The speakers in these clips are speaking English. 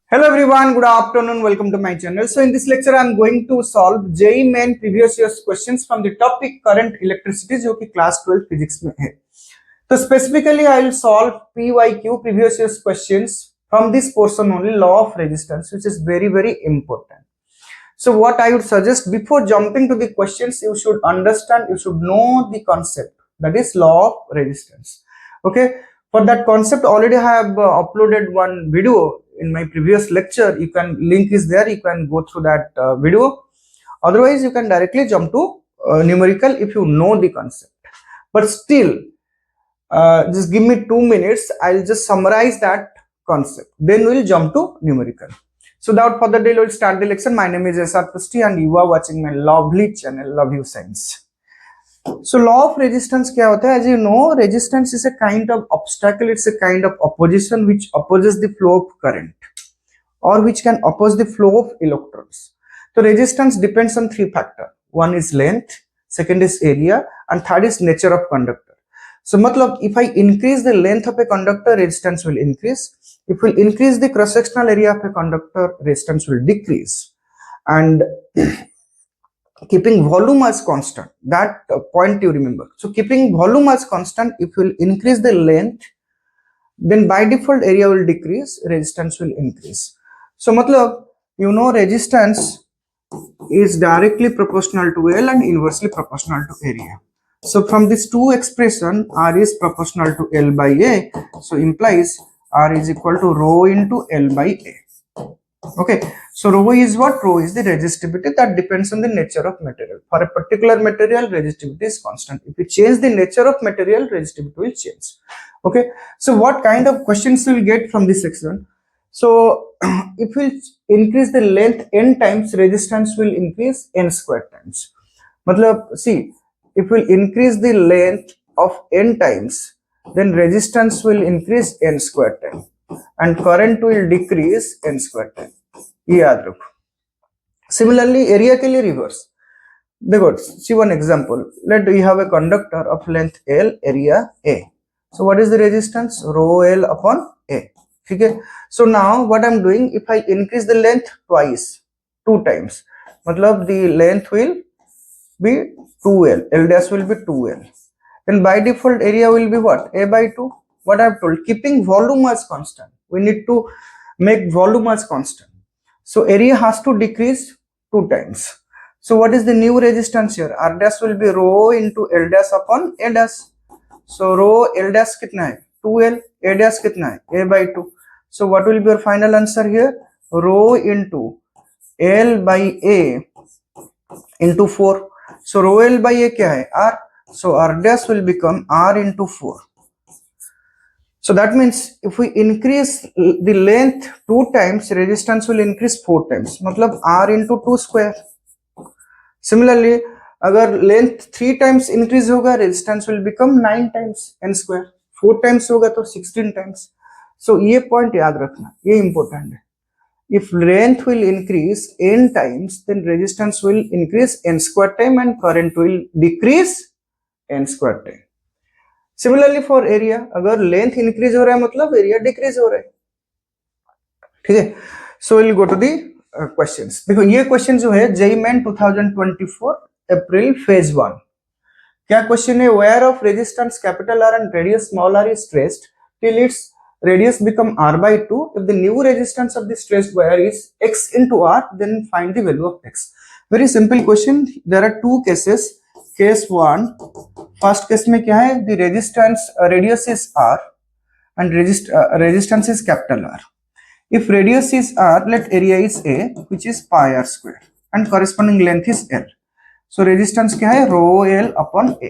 Hello everyone, good afternoon, welcome to my channel. So in this lecture I am going to solve JEE main previous year's questions from the topic current electricity जो कि class 12 physics में है. So specifically I will solve PYQ previous year's questions from this portion only, law of resistance, which is very important. So what I would suggest, before jumping to the questions, you should understand, you should know the concept, that is law of resistance. Okay, for that concept already I have uploaded one video in my previous lecture. You can, link is there, you can go through that video. Otherwise you can directly jump to numerical if you know the concept. But still, just give me 2 minutes, I'll just summarize that concept, then we'll jump to numerical. So without further delay, we'll start the lecture. My name is SR Pusti and you are watching my lovely channel, Love You Science. So law of resistance क्या होता है? As you know, resistance is a kind of obstacle, it's a kind of opposition which opposes the flow of current or which can oppose the flow of electrons. So resistance depends on three factors. One is length, second is area, and third is nature of conductor. So matlab, if I increase the length of a conductor, resistance will increase. If we increase the cross-sectional area of a conductor, resistance will decrease. And keeping volume as constant, that point you remember. So keeping volume as constant, if you will increase the length, then by default area will decrease, resistance will increase. So matlab, you know, resistance is directly proportional to L and inversely proportional to area. So from this two expression, R is proportional to L by A, so implies R is equal to rho into L by A. Okay, so rho is what? Rho is the resistivity that depends on the nature of material. For a particular material, resistivity is constant. If you change the nature of material, resistivity will change. Okay, so what kind of questions you will get from this section? So if we increase the length n times, resistance will increase n square times. Matlab, see, if we increase the length of n times, then resistance will increase n square time and current will decrease n square time. ये याद रखो. Similarly, area के लिए reverse. देखो, see one example. Let we have a conductor of length L, area A. So what is the resistance? Rho L upon A. Okay. So now what I'm doing, if I increase the length twice, 2 times, matlab the length will be 2L, L dash will be 2L. Then by default area will be what? A by 2. What I've told, keeping volume as constant. We need to make volume as constant. So area has to decrease 2 times. So what is the new resistance here? R dash will be rho into L dash upon A dash. So rho L dash कितना है? 2L. A dash कितना है? A by 2. So what will be your final answer here? Rho into L by A into 4. So rho L by A क्या है? R. So R dash will become R into 4. So that means if we increase the length 2 times, resistance will increase 4 times. मतलब R into 2 square. Similarly, अगर length 3 times increase होगा, resistance will become 9 times n square. 4 times होगा तो 16 times. So ये point याद रखना, ये important है. If length will increase n times, then resistance will increase n square time and current will decrease n square time. Similarly for area, अगर length increase हो रहा है मतलब area decrease हो रहा है. ठीक है. So we'll go to the questions. देखो ये question जो है JEE Main 2024 अप्रैल phase 1. क्या question है? Wire of resistance capital R and radius small r is traced till its radius become r by 2. If the new resistance of the stressed wire is x into r, then find the value of x. Very simple question. There are two cases. Case 1, first case में क्या है? The resistance radius is r and resistance is capital R. If radius is r, let area is a, which is pi r square, and corresponding length is l. So resistance क्या है? Rho l upon a.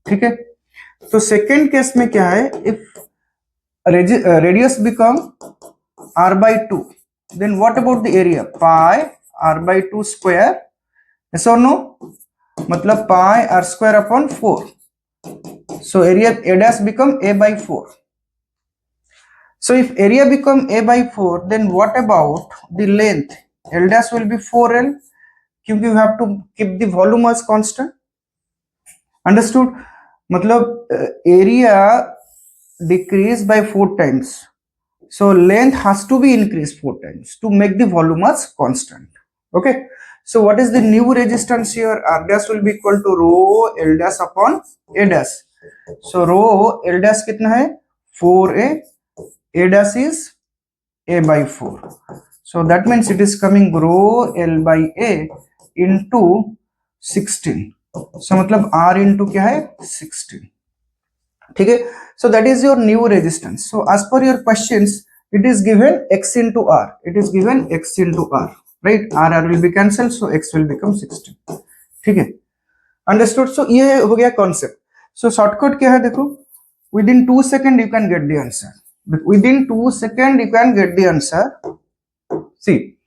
ठीक है. तो second case में क्या है? If radius become r by 2, then what about the area? Pi r by 2 square. Yes or no? मतलब pi r square upon 4. So area a dash become a by 4. So if area become a by 4, then what about the length? L dash will be 4L, क्योंकि you have to keep the volume as constant. Understood? मतलब area decrease by 4 times, So length has to be increased 4 times to make the volume as constant. Okay. So what is the new resistance here? R dash will be equal to rho L dash upon A dash. So rho L dash कितना है 4A, A dash is A by 4. So that means it is coming rho L by A into 16. So मतलब R into क्या है 16. ठीक है. So that is your new resistance. So as per your questions, it is given X into R. It is given X into R. Right? R will be cancelled. So X will become 16. ठीक है. Understood? So ये हो गया concept. So shortcut क्या है देखो. Within 2 seconds you can get the answer. Within 2 seconds you can get the answer. See,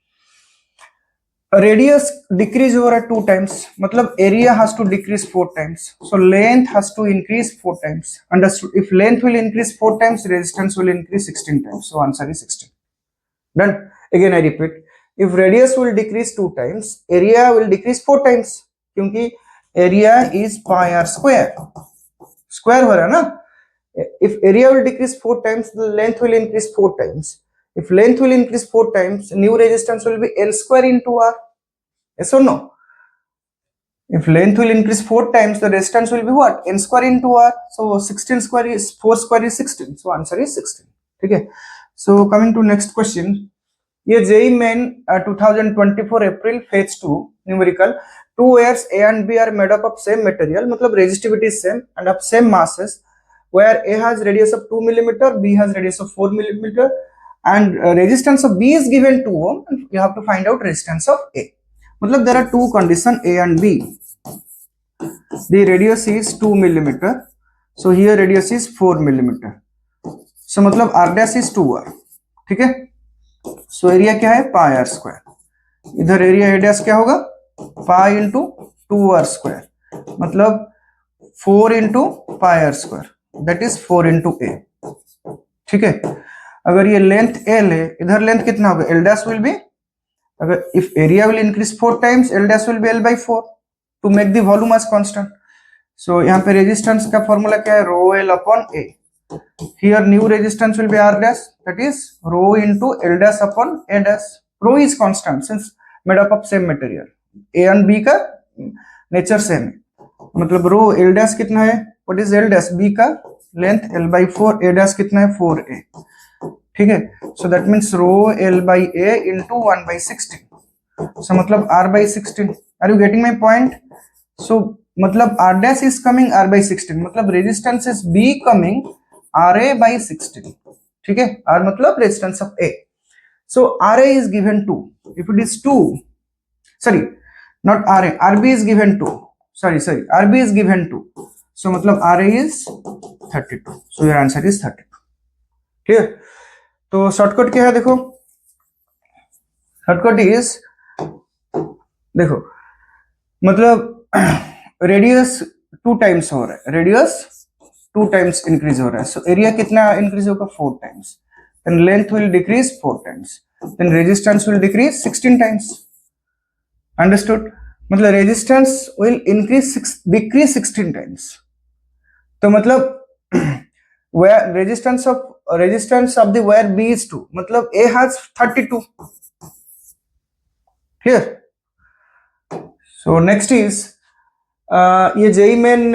radius decrease over 2 times, मतलब area has to decrease 4 times. So length has to increase 4 times. Understood? If length will increase 4 times, resistance will increase 16 times. So answer is 16. Done. Again I repeat, if radius will decrease 2 times, area will decrease 4 times, क्योंकि area is pi r square. Square हो रहा है ना? If area will decrease 4 times, the length will increase 4 times. If length will increase 4 times, new resistance will be L square into R. Yes or no? If length will increase 4 times, the resistance will be what? N square into R. So 16 square is 4 square is 16. So answer is 16. Okay. So coming to next question. ये JEE main 2024 April phase 2 numerical. Two wires A and B are made up of same material, मतलब resistivity is same and of same masses. Where A has radius of 2 millimeter, B has radius of 4 millimeter, and resistance of B is given 2 ohm. And you have to find out resistance of A. मतलब there are two conditions A and B. The radius is 2 millimeter. So here radius is 4 millimeter. So मतलब R dash is 2R. ठीक है. So area क्या है pi r square. इधर area A dash क्या होगा pi into 2R square, मतलब 4 into pi r square, that is 4 into A. ठीक है. अगर ये लेंथ एल है, इधर लेंथ कितना होगा एल डैश विल बी, अगर if area will increase 4 times L dash will be L by 4 to make the volume as constant. So यहाँ पे रेजिस्टेंस का फॉर्मूला क्या है rho L upon A. Here new resistance will be R dash, that is rho into L dash upon A dash. Rho is constant since made up of same material. A and B का nature same है, मतलब rho L dash कितना है, what is L dash, B का length L by 4, A dash कितना है 4A. ठीक है. So that means rho L by A into 1 by 16. So मतलब R by 16. Are you getting my point? So मतलब R dash is coming R by 16, मतलब resistance is B coming RA by 16. ठीक है. R मतलब resistance of A. So RA is given 2. If it is 2, sorry, not RA, RB is given 2. Sorry, RB is given 2. So मतलब RA is 32. So your answer is 32. ठीक है. तो shortcut क्या है देखो, शॉर्टकट इज देखो मतलब रेडियस 2 टाइम्स हो रहा है, रेडियस 2 टाइम्स इंक्रीज हो रहा है. सो एरिया कितना इंक्रीज होगा 4 times. Then length will decrease 4 times. Then resistance will decrease 16 times. Understood? मतलब resistance will increase decrease 16 times. तो मतलब where resistance of the wire B is 2, मतलब A has 32. Here. So next is ये JEE main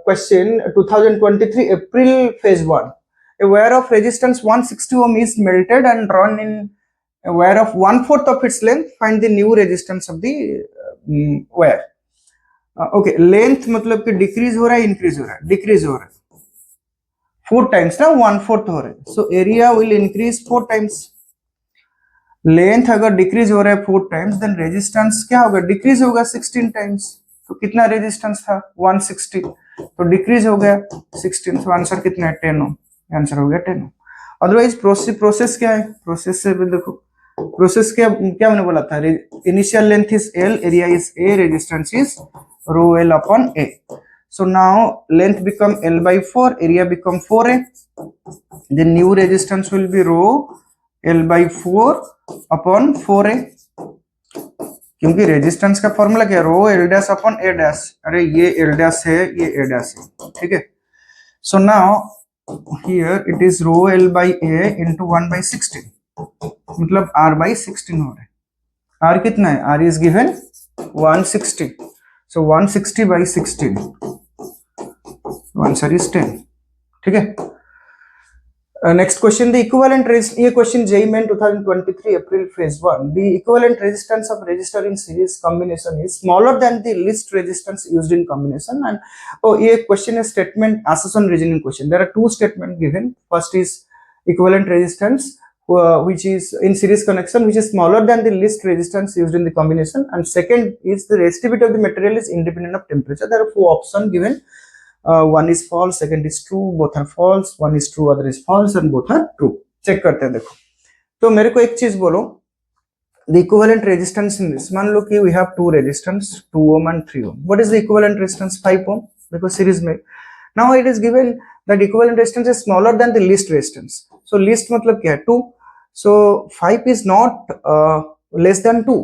question 2023 April phase 1. A wire of resistance 160 ohm is melted and run in a wire of 1/4 of its length. Find the new resistance of the wire. Okay, length मतलब कि decrease हो रहा है increase हो रहा है, decrease हो रहा है 4 टाइम्स ना 1/4 हो रहा है. So area will increase 4 times. Length अगर डिक्रीज हो रहा है 4 टाइम्स, देन रेजिस्टेंस क्या होगा डिक्रीज होगा 16 टाइम्स. तो कितना रेजिस्टेंस था 160, तो डिक्रीज हो गया 16. तो आंसर कितना है 10 ओम. आंसर हो गया 10 ओम. अदरवाइज प्रोसेस क्या है, प्रोसेस से देखो प्रोसेस क्या मैंने बोला था, initial length is L, area is a, resistance is row L upon A. So now length become L by 4, area become 4A. The new resistance will be rho L by 4 upon 4A. क्योंकि resistance का formula क्या है rho L dash upon ए dash. अरे ये L dash है, ये ए dash है. ठीक है. So now here it is rho L by A into 1 by 16, मतलब R by 16 हो रहा है। R कितना है? R is given 160, so 160 by 16, answer is 10। ठीक है। नेक्स्ट क्वेश्चन, द इक्विवेलेंट ये question JEE main 2023 April phase 1, the equivalent resistance of register in series combination is smaller than the least resistance used in combination and ये question है statement assertion reasoning question. There are two statements given. First is equivalent resistance which is in series connection which is smaller than the least resistance used in the combination, and second is the resistivity of the material is independent of temperature. There are four options given. One is false, second is true, both are false, one is true, other is false, and both are true. Check करते हैं। देखो तो मेरे को एक चीज बोलो, the equivalent resistance in this, मान लो कि we have two resistance 2 ohm and 3 ohm. What is the equivalent resistance? 5 ohm, because series में। now it is given that equivalent resistance is smaller than the least resistance. So least मतलब क्या है? 2, so 5 is not less than 2.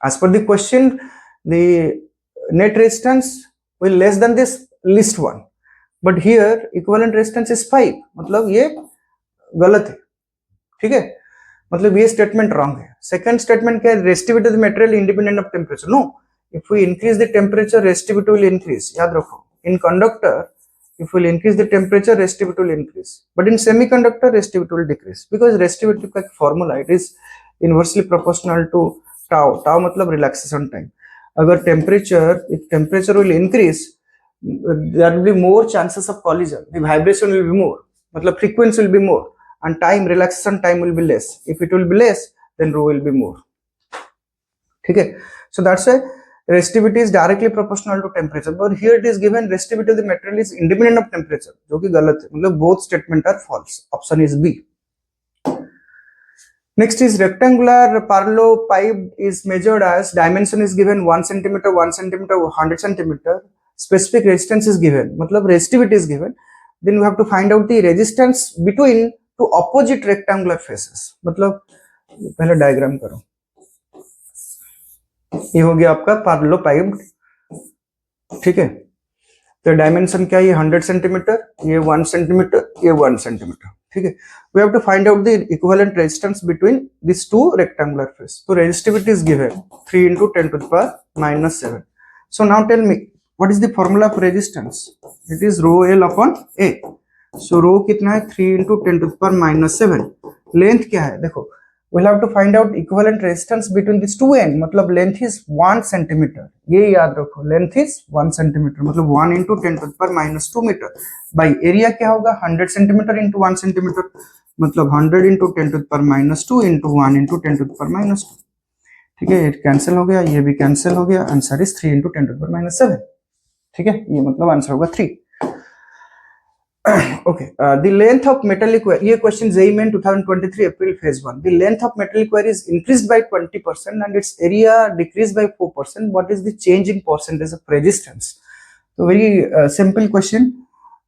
As per the question, the net resistance will less than this least one, but here equivalent resistance is 5, मतलब ये गलत है। ठीक है, मतलब ये स्टेटमेंट रॉन्ग है। सेकंड स्टेटमेंट क्या है? Resistivity of the material independent of temperature. No, if we increase the temperature resistivity will increase. याद रखो, in conductor if we will increase the temperature resistivity will increase, but in semiconductor resistivity will decrease, because resistivity का formula it is inversely proportional to tau. Tau मतलब relaxation time. अगर if temperature will increase, there will be more chances of collision, the vibration will be more, मतलब frequency will be more, and time, relaxation time will be less. If it will be less, then rho will be more. ठीक है, so that's why resistivity is directly proportional to temperature, but here it is given resistivity of the material is independent of temperature, जो कि गलत है, मतलब both statement are false. Option is B. Next is rectangular parallelepiped is measured as dimension is given 1 centimeter, 1 centimeter, 100 centimeter. Specific resistance is given, मतलब resistivity is given. Then you have to find out the resistance between two opposite rectangular faces. मतलब पहले diagram करो। ये हो गया आपका parallelepiped. ठीक है, तो डायमेंशन क्या है? ये 100 सेंटीमीटर, ये 1 सेंटीमीटर, ये 1 सेंटीमीटर। ठीक है, we have to find out the equivalent resistance between this two rectangular face. तो resistivity is given 3 into 10 to the power -7. So now tell me what is the formula of resistance? It is rho L upon A. So rho कितना है? 3 into 10 to the power -7. Length क्या है? देखो, we'll have to find out equivalent resistance between these two ends, मतलब length is 1 centimeter. ये याद रखो, length is 1 centimeter, मतलब 1 into 10 to the power -2 meter by area क्या होगा? 100 centimeter into 1 centimeter, मतलब 100 into 10 to the power -2 into 1 into 10 to the power -2. ठीक है, ये कैंसिल हो गया, ये भी कैंसिल हो गया, answer is 3 into 10 to the power -7. ठीक है, ये मतलब आंसर होगा 3. Okay, the length of metallic wire, ये question JEE Main 2023 April phase 1. The length of metallic wire is increased by 20% and its area decreased by 4%. What is the change in percentage of resistance? So very simple question.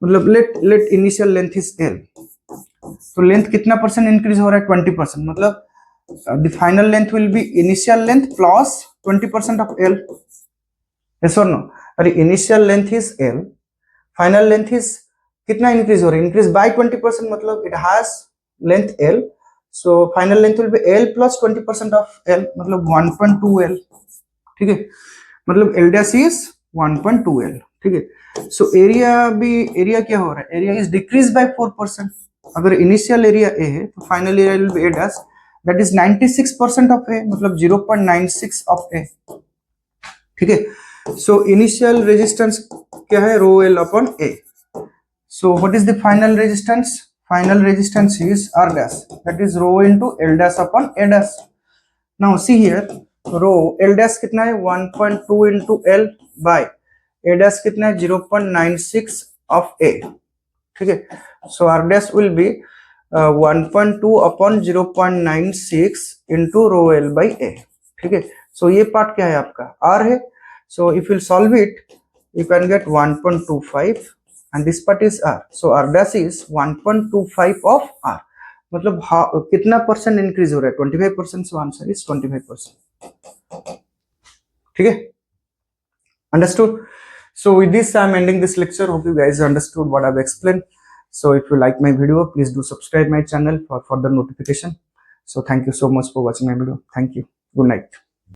मतलब let initial length is L. तो length कितना percent increase हो रहा है? 20%. मतलब the final length will be initial length plus 20% of L. Yes or no? अरे initial length is L, final length is कितना increase हो रहा है? इंक्रीज बाय 20%, मतलब it has length L, so final length will be L plus 20% of L, मतलब 1.2 L. ठीक है, मतलब L डैश इज 1.2 L. ठीक है, सो एरिया क्या हो रहा है? Area is decrease by 4%. अगर इनिशियल एरिया A है तो final area will be A dash, that is 96% of A, मतलब 0.96 ऑफ A. ठीक है, सो इनिशियल रेजिस्टेंस क्या है? रो L upon A. So what is the final resistance? Final resistance is R dash, that is rho into L dash upon A dash. Now see here, rho L dash कितना है? 1.2 into L by A dash कितना है? 0.96 of A. ठीक है, so R dash will be 1.2 upon 0.96 into rho L by A. ठीक है, so ये part क्या है आपका? R है. So if you solve it, you can get 1.25 and this part is R. So R dash is 1.25 of R. मतलब कितना percent increase हो रहा है? 25%. So answer is 25%. ठीक है, understood? So with this I am ending this lecture. Hope you guys understood what I have explained. So if you like my video, please do subscribe my channel for further notification. So thank you so much for watching my video. Thank you. Good night.